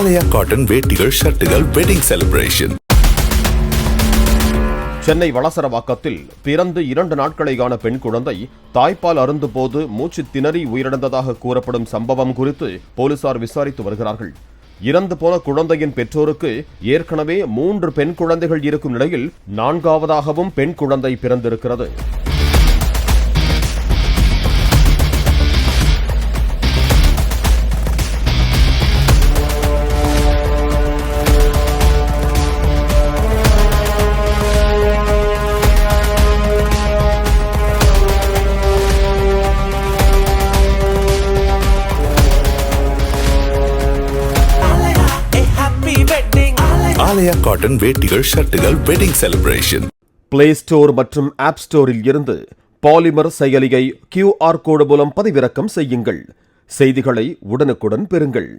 ஆலயா cotton வேட்டிகள் ஷர்ட்டுகள் wedding celebration. Chennai வளசரவாக்கத்தில் பிறந்து 2 நாட்களையான பெண் குழந்தை தாய்ப்பால் அருந்தும்போது மூச்சு திணறி உயிரிழந்ததாக கூறப்படும் சம்பவம் குறித்து போலீசார் விசாரித்து வருகிறார்கள். இறந்து போன குழந்தையின் பெற்றோருக்கு ஏற்கனவே 3 பெண் குழந்தைகள் இருக்கும் நிலையில் 4ஆவதாகவும் பெண் குழந்தை பிறந்திருக்கிறது. ஆலயா காட்டன் வேட்டிகள் ஷர்ட்டுகள் வெட்டிங் செலிப்ரேஷன். பிளே ஸ்டோர் மற்றும் ஆப் ஸ்டோரில் இருந்து பாலிமர் செயலியை QR கோடு மூலம் பதிவிறக்கம் செய்யுங்கள். செய்திகளை உடனுக்குடன் பெறுங்கள்.